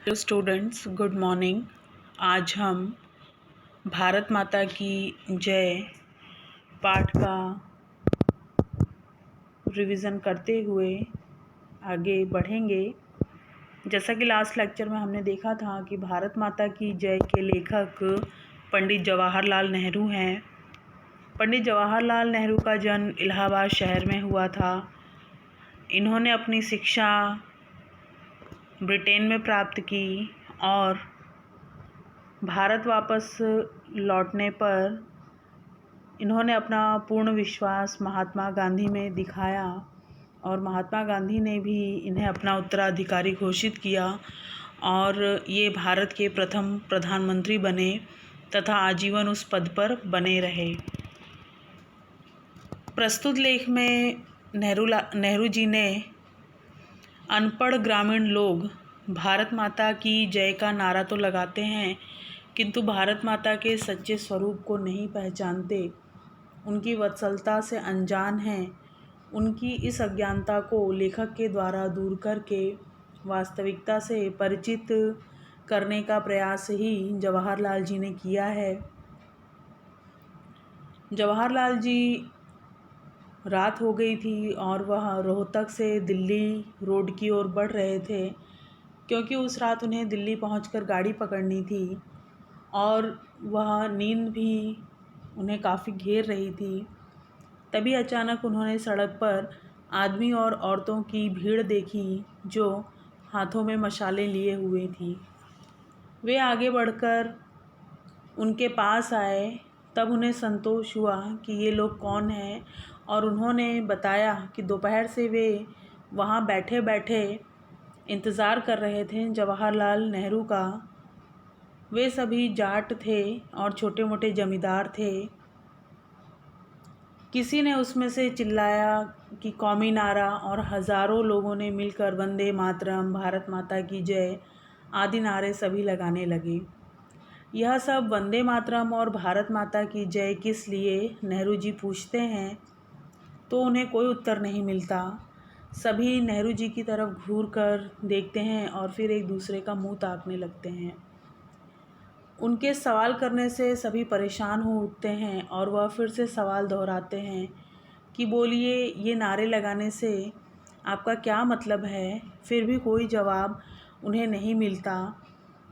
Hello students, good morning. आज हम भारत माता की जय पाठ का रिवीजन करते हुए आगे बढ़ेंगे। जैसा कि लास्ट लेक्चर में हमने देखा था कि भारत माता की जय के लेखक पंडित जवाहरलाल नेहरू हैं। पंडित जवाहरलाल नेहरू का जन्म इलाहाबाद शहर में हुआ था। इन्होंने अपनी शिक्षा ब्रिटेन में प्राप्त की और भारत वापस लौटने पर इन्होंने अपना पूर्ण विश्वास महात्मा गांधी में दिखाया और महात्मा गांधी ने भी इन्हें अपना उत्तराधिकारी घोषित किया और ये भारत के प्रथम प्रधानमंत्री बने तथा आजीवन उस पद पर बने रहे। प्रस्तुत लेख में नेहरू जी ने अनपढ़ ग्रामीण लोग भारत माता की जय का नारा तो लगाते हैं किंतु भारत माता के सच्चे स्वरूप को नहीं पहचानते, उनकी वत्सलता से अनजान हैं। उनकी इस अज्ञानता को लेखक के द्वारा दूर करके वास्तविकता से परिचित करने का प्रयास ही जवाहरलाल जी ने किया है। जवाहरलाल जी रात हो गई थी और वह रोहतक से दिल्ली रोड की ओर बढ़ रहे थे क्योंकि उस रात उन्हें दिल्ली पहुंचकर गाड़ी पकड़नी थी और वह नींद भी उन्हें काफ़ी घेर रही थी। तभी अचानक उन्होंने सड़क पर आदमी और औरतों की भीड़ देखी जो हाथों में मशालें लिए हुए थी। वे आगे बढ़कर उनके पास आए, तब उन्हें संतोष हुआ कि ये लोग कौन हैं और उन्होंने बताया कि दोपहर से वे वहाँ बैठे बैठे इंतज़ार कर रहे थे जवाहरलाल नेहरू का। वे सभी जाट थे और छोटे मोटे जमींदार थे। किसी ने उसमें से चिल्लाया कि कौमी नारा और हज़ारों लोगों ने मिलकर वंदे मातरम, भारत माता की जय आदि नारे सभी लगाने लगे। यह सब वंदे मातरम और भारत माता की जय किस लिए नेहरू जी पूछते हैं तो उन्हें कोई उत्तर नहीं मिलता। सभी नेहरू जी की तरफ घूर कर देखते हैं और फिर एक दूसरे का मुंह ताकने लगते हैं। उनके सवाल करने से सभी परेशान हो उठते हैं और वह फिर से सवाल दोहराते हैं कि बोलिए, ये नारे लगाने से आपका क्या मतलब है। फिर भी कोई जवाब उन्हें नहीं मिलता।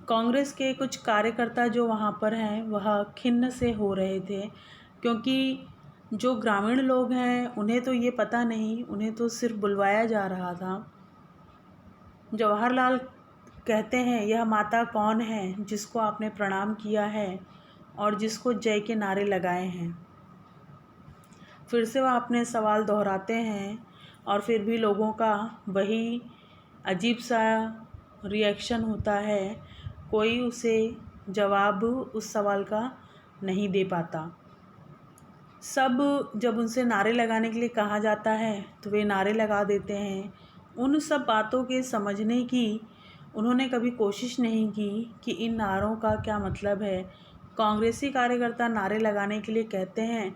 कांग्रेस के कुछ कार्यकर्ता जो वहाँ पर हैं वह खिन्न से हो रहे थे क्योंकि जो ग्रामीण लोग हैं उन्हें तो ये पता नहीं, उन्हें तो सिर्फ बुलवाया जा रहा था। जवाहरलाल कहते हैं, यह माता कौन है जिसको आपने प्रणाम किया है और जिसको जय के नारे लगाए हैं। फिर से वह अपने सवाल दोहराते हैं और फिर भी लोगों का वही अजीब सा रिएक्शन होता है। कोई उसे जवाब उस सवाल का नहीं दे पाता। सब जब उनसे नारे लगाने के लिए कहा जाता है तो वे नारे लगा देते हैं। उन सब बातों के समझने की उन्होंने कभी कोशिश नहीं की कि इन नारों का क्या मतलब है। कांग्रेसी कार्यकर्ता नारे लगाने के लिए कहते हैं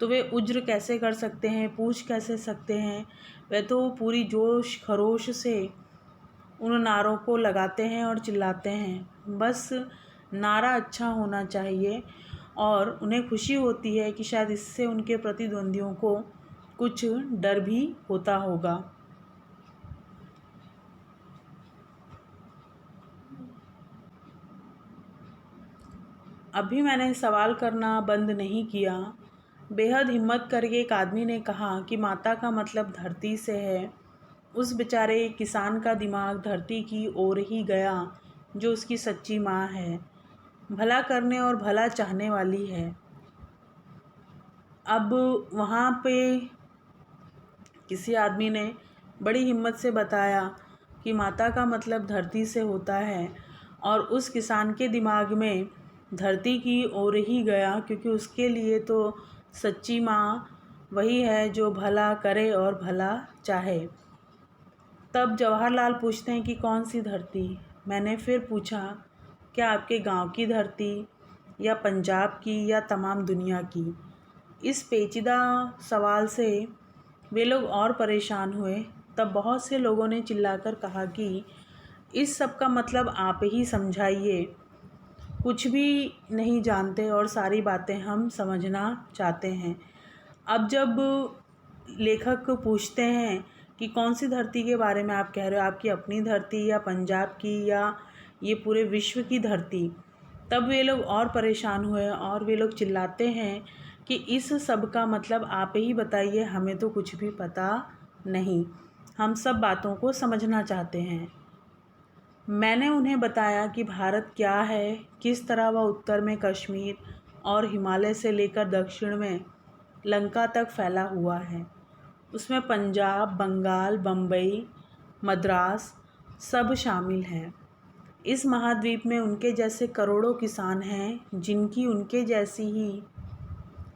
तो वे उज्र कैसे कर सकते हैं, पूछ कैसे सकते हैं। वे तो पूरी जोश खरोश से उन नारों को लगाते हैं और चिल्लाते हैं। बस नारा अच्छा होना चाहिए और उन्हें खुशी होती है कि शायद इससे उनके प्रतिद्वंदियों को कुछ डर भी होता होगा। अभी मैंने सवाल करना बंद नहीं किया। बेहद हिम्मत करके एक आदमी ने कहा कि माता का मतलब धरती से है। उस बेचारे किसान का दिमाग धरती की ओर ही गया जो उसकी सच्ची माँ है, भला करने और भला चाहने वाली है। अब वहाँ पे किसी आदमी ने बड़ी हिम्मत से बताया कि माता का मतलब धरती से होता है और उस किसान के दिमाग में धरती की ओर ही गया क्योंकि उसके लिए तो सच्ची माँ वही है जो भला करे और भला चाहे। तब जवाहरलाल पूछते हैं कि कौन सी धरती। मैंने फिर पूछा, क्या आपके गांव की धरती या पंजाब की या तमाम दुनिया की। इस पेचीदा सवाल से वे लोग और परेशान हुए। तब बहुत से लोगों ने चिल्लाकर कहा कि इस सब का मतलब आप ही समझाइए। कुछ भी नहीं जानते और सारी बातें हम समझना चाहते हैं। अब जब लेखक पूछते हैं कि कौन सी धरती के बारे में आप कह रहे हो, आपकी अपनी धरती या पंजाब की या ये पूरे विश्व की धरती, तब वे लोग और परेशान हुए और वे लोग चिल्लाते हैं कि इस सब का मतलब आप ही बताइए, हमें तो कुछ भी पता नहीं, हम सब बातों को समझना चाहते हैं। मैंने उन्हें बताया कि भारत क्या है, किस तरह वह उत्तर में कश्मीर और हिमालय से लेकर दक्षिण में लंका तक फैला हुआ है। उसमें पंजाब, बंगाल, बम्बई, मद्रास सब शामिल हैं। इस महाद्वीप में उनके जैसे करोड़ों किसान हैं जिनकी उनके जैसी ही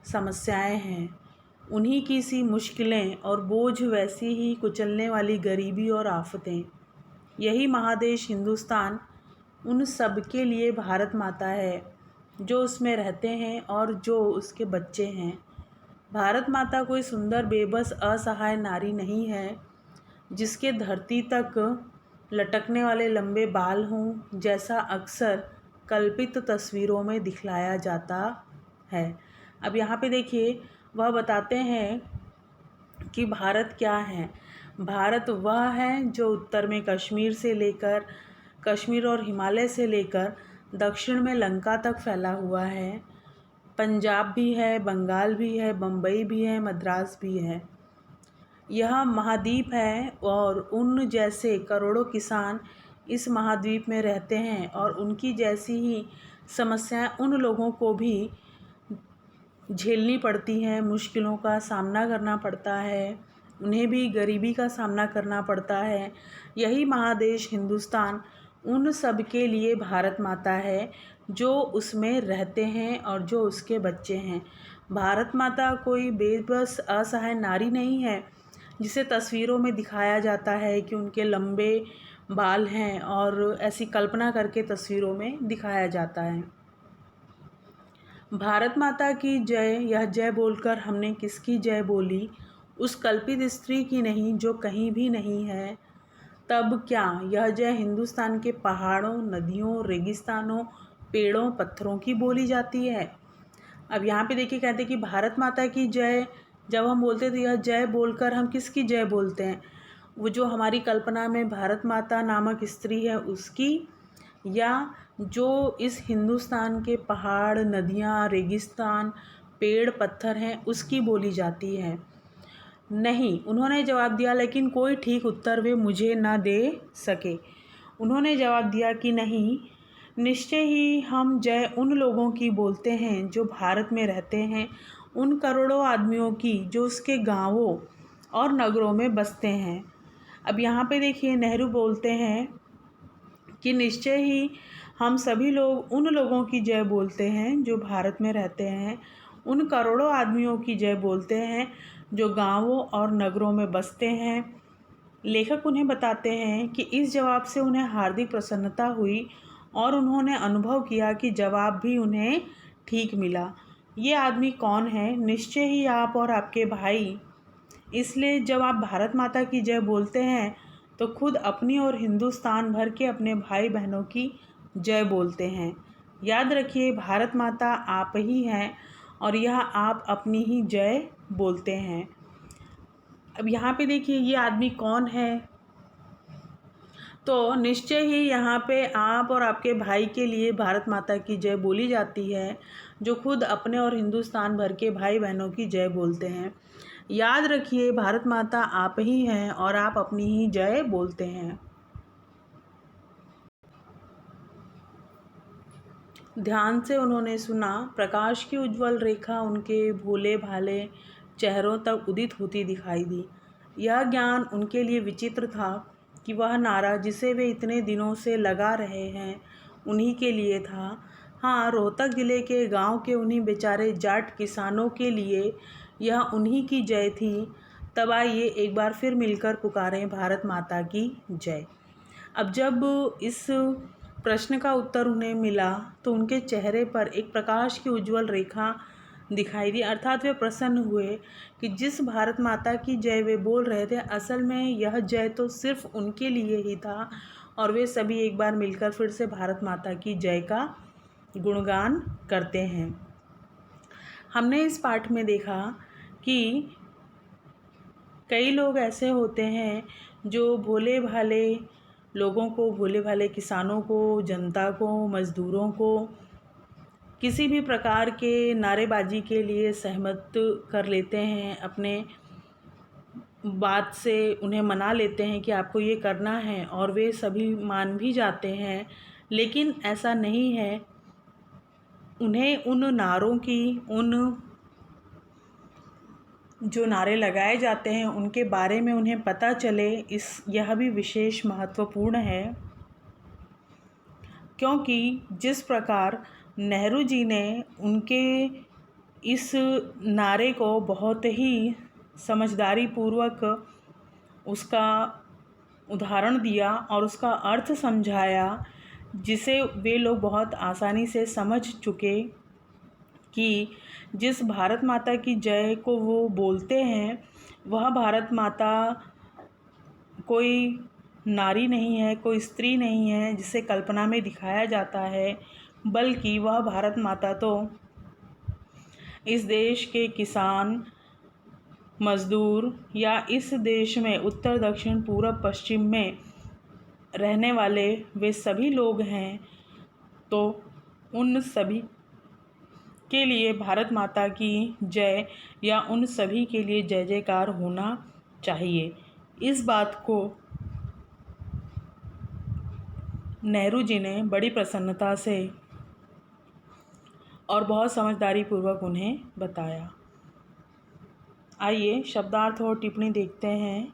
समस्याएं हैं। उन्हीं की सी मुश्किलें और बोझ, वैसी ही कुचलने वाली गरीबी और आफतें। यही महादेश हिंदुस्तान उन सब के लिए भारत माता है जो उसमें रहते हैं और जो उसके बच्चे हैं। भारत माता कोई सुंदर, बेबस, असहाय नारी नहीं है जिसके धरती तक लटकने वाले लंबे बाल हों, जैसा अक्सर कल्पित तस्वीरों में दिखलाया जाता है। अब यहाँ पे देखिए, वह बताते हैं कि भारत क्या है। भारत वह है जो उत्तर में कश्मीर और हिमालय से लेकर दक्षिण में लंका तक फैला हुआ है। पंजाब भी है, बंगाल भी है, बम्बई भी है, मद्रास भी है। यह महाद्वीप है और उन जैसे करोड़ों किसान इस महाद्वीप में रहते हैं और उनकी जैसी ही समस्याएं उन लोगों को भी झेलनी पड़ती हैं, मुश्किलों का सामना करना पड़ता है, उन्हें भी गरीबी का सामना करना पड़ता है। यही महादेश हिंदुस्तान उन सब के लिए भारत माता है जो उसमें रहते हैं और जो उसके बच्चे हैं। भारत माता कोई बेबस, असहाय नारी नहीं है जिसे तस्वीरों में दिखाया जाता है कि उनके लंबे बाल हैं और ऐसी कल्पना करके तस्वीरों में दिखाया जाता है। भारत माता की जय, यह जय बोलकर हमने किसकी जय बोली? उस कल्पित स्त्री की नहीं जो कहीं भी नहीं है। तब क्या यह जय हिंदुस्तान के पहाड़ों, नदियों, रेगिस्तानों, पेड़ों, पत्थरों की बोली जाती है? अब यहाँ पे देखिए, कहते हैं कि भारत माता की जय जब हम बोलते हैं तो यह जय बोलकर हम किसकी जय बोलते हैं? वो जो हमारी कल्पना में भारत माता नामक स्त्री है उसकी, या जो इस हिंदुस्तान के पहाड़, नदियाँ, रेगिस्तान, पेड़, पत्थर हैं उसकी बोली जाती है? नहीं, उन्होंने जवाब दिया, लेकिन कोई ठीक उत्तर वे मुझे न दे सके। उन्होंने जवाब दिया कि नहीं, निश्चय ही हम जय उन लोगों की बोलते हैं जो भारत में रहते हैं, उन करोड़ों आदमियों की जो उसके गांवों और नगरों में बसते हैं। अब यहाँ पे देखिए, नेहरू बोलते हैं कि निश्चय ही हम सभी लोग उन लोगों की जय बोलते हैं जो भारत में रहते हैं, उन करोड़ों आदमियों की जय बोलते हैं जो गांवों और नगरों में बसते हैं। लेखक उन्हें बताते हैं कि इस जवाब से उन्हें हार्दिक प्रसन्नता हुई और उन्होंने अनुभव किया कि जवाब भी उन्हें ठीक मिला। ये आदमी कौन है? निश्चय ही आप और आपके भाई। इसलिए जब आप भारत माता की जय बोलते हैं तो खुद अपनी और हिंदुस्तान भर के अपने भाई बहनों की जय बोलते हैं। याद रखिए, भारत माता आप ही हैं और यह आप अपनी ही जय बोलते हैं। अब यहाँ पे देखिए, ये आदमी कौन है? तो निश्चय ही यहाँ पे आप और आपके भाई के लिए भारत माता की जय बोली जाती है, जो खुद अपने और हिंदुस्तान भर के भाई बहनों की जय बोलते हैं। याद रखिए, भारत माता आप ही हैं और आप अपनी ही जय बोलते हैं। ध्यान से उन्होंने सुना। प्रकाश की उज्ज्वल रेखा उनके भोले भाले चेहरों तक उदित होती दिखाई दी। यह ज्ञान उनके लिए विचित्र था कि वह नारा जिसे वे इतने दिनों से लगा रहे हैं उन्हीं के लिए था। हाँ, रोहतक ज़िले के गांव के उन्हीं बेचारे जाट किसानों के लिए यह उन्हीं की जय थी। तब आइए एक बार फिर मिलकर पुकारें भारत माता की जय। अब जब इस प्रश्न का उत्तर उन्हें मिला तो उनके चेहरे पर एक प्रकाश की उज्ज्वल रेखा दिखाई दी, अर्थात वे प्रसन्न हुए कि जिस भारत माता की जय वे बोल रहे थे, असल में यह जय तो सिर्फ उनके लिए ही था। और वे सभी एक बार मिलकर फिर से भारत माता की जय का गुणगान करते हैं। हमने इस पाठ में देखा कि कई लोग ऐसे होते हैं जो भोले भाले लोगों को, भोले भाले किसानों को, जनता को, मज़दूरों को किसी भी प्रकार के नारेबाजी के लिए सहमत कर लेते हैं, अपने बात से उन्हें मना लेते हैं कि आपको ये करना है, और वे सभी मान भी जाते हैं। लेकिन ऐसा नहीं है। उन्हें उन नारों की, उन जो नारे लगाए जाते हैं उनके बारे में उन्हें पता चले, यह भी विशेष महत्वपूर्ण है। क्योंकि जिस प्रकार नेहरू जी ने उनके इस नारे को बहुत ही समझदारी पूर्वक उसका उदाहरण दिया और उसका अर्थ समझाया, जिसे वे लोग बहुत आसानी से समझ चुके कि जिस भारत माता की जय को वो बोलते हैं, वह भारत माता कोई नारी नहीं है, कोई स्त्री नहीं है जिसे कल्पना में दिखाया जाता है, बल्कि वह भारत माता तो इस देश के किसान, मज़दूर या इस देश में उत्तर, दक्षिण, पूरब, पश्चिम में रहने वाले वे सभी लोग हैं। तो उन सभी के लिए भारत माता की जय, या उन सभी के लिए जय जयकार होना चाहिए। इस बात को नेहरू जी ने बड़ी प्रसन्नता से और बहुत समझदारी पूर्वक उन्हें बताया। आइए शब्दार्थ और टिप्पणी देखते हैं।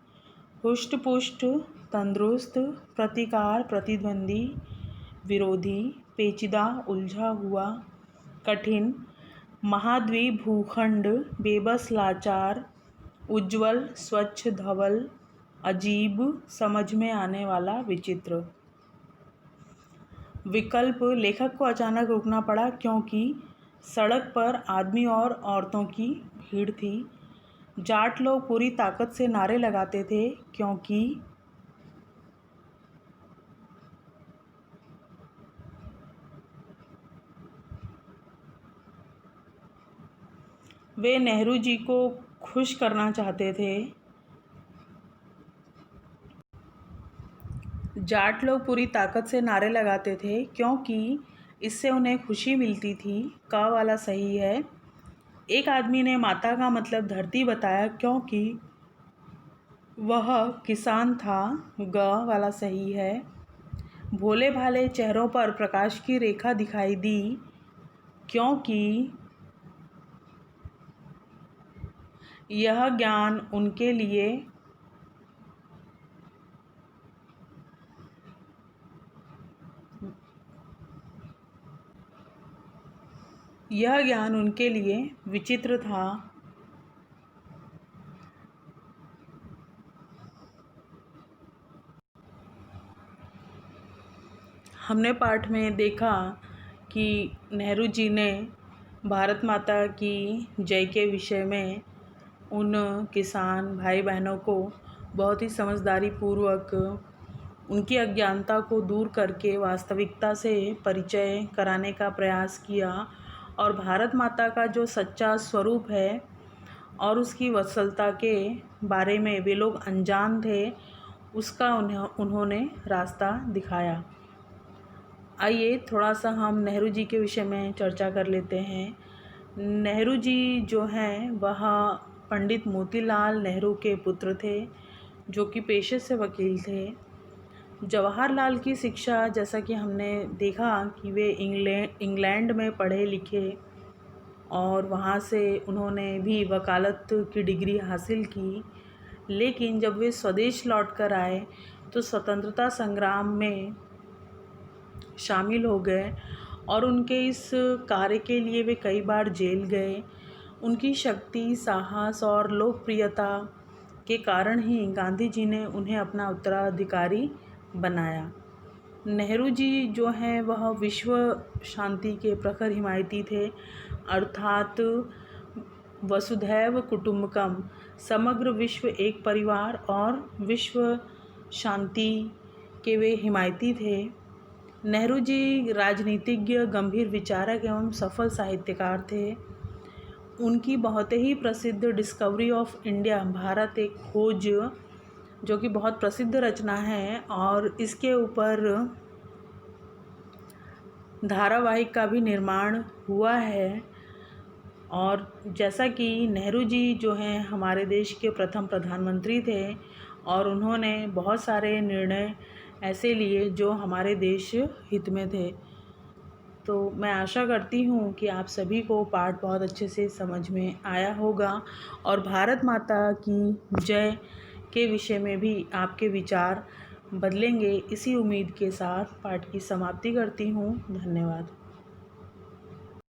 हुष्ट पुष्ट, तंदुरुस्त, प्रतिकार, प्रतिद्वंदी, विरोधी, पेचीदा, उलझा हुआ, कठिन, महाद्विभूखंड, बेबस, लाचार, उज्ज्वल, स्वच्छ, धवल, अजीब, समझ में आने वाला, विचित्र। विकल्प: लेखक को अचानक रुकना पड़ा क्योंकि सड़क पर आदमी और औरतों की भीड़ थी। जाट लोग पूरी ताकत से नारे लगाते थे क्योंकि वे नेहरू जी को खुश करना चाहते थे। जाट लोग पूरी ताकत से नारे लगाते थे क्योंकि इससे उन्हें खुशी मिलती थी। क वाला सही है। एक आदमी ने माता का मतलब धरती बताया क्योंकि वह किसान था। ग वाला सही है। भोले भाले चेहरों पर प्रकाश की रेखा दिखाई दी क्योंकि यह ज्ञान उनके लिए विचित्र था। हमने पाठ में देखा कि नेहरू जी ने भारत माता की जय के विषय में उन किसान भाई बहनों को बहुत ही समझदारी पूर्वक उनकी अज्ञानता को दूर करके वास्तविकता से परिचय कराने का प्रयास किया, और भारत माता का जो सच्चा स्वरूप है और उसकी वत्सलता के बारे में वे लोग अनजान थे, उसका उन्होंने रास्ता दिखाया। आइए थोड़ा सा हम नेहरू जी के विषय में चर्चा कर लेते हैं। नेहरू जी जो हैं वह पंडित मोतीलाल नेहरू के पुत्र थे, जो कि पेशे से वकील थे। जवाहरलाल की शिक्षा, जैसा कि हमने देखा कि वे इंग्लैंड में पढ़े लिखे और वहाँ से उन्होंने भी वकालत की डिग्री हासिल की। लेकिन जब वे स्वदेश लौट कर आए तो स्वतंत्रता संग्राम में शामिल हो गए, और उनके इस कार्य के लिए वे कई बार जेल गए। उनकी शक्ति, साहस और लोकप्रियता के कारण ही गांधी जी ने उन्हें अपना उत्तराधिकारी बनाया। नेहरू जी जो हैं वह विश्व शांति के प्रखर हिमायती थे, अर्थात वसुधैव कुटुंबकम, समग्र विश्व एक परिवार और विश्व शांति के वे हिमायती थे। नेहरू जी राजनीतिज्ञ, गंभीर विचारक एवं सफल साहित्यकार थे। उनकी बहुत ही प्रसिद्ध डिस्कवरी ऑफ इंडिया, भारत एक खोज, जो कि बहुत प्रसिद्ध रचना है और इसके ऊपर धारावाहिक का भी निर्माण हुआ है। और जैसा कि नेहरू जी जो हैं हमारे देश के प्रथम प्रधानमंत्री थे और उन्होंने बहुत सारे निर्णय ऐसे लिए जो हमारे देश हित में थे। तो मैं आशा करती हूँ कि आप सभी को पाठ बहुत अच्छे से समझ में आया होगा और भारत माता की जय के विषय में भी आपके विचार बदलेंगे। इसी उम्मीद के साथ पाठ की समाप्ति करती हूँ। धन्यवाद।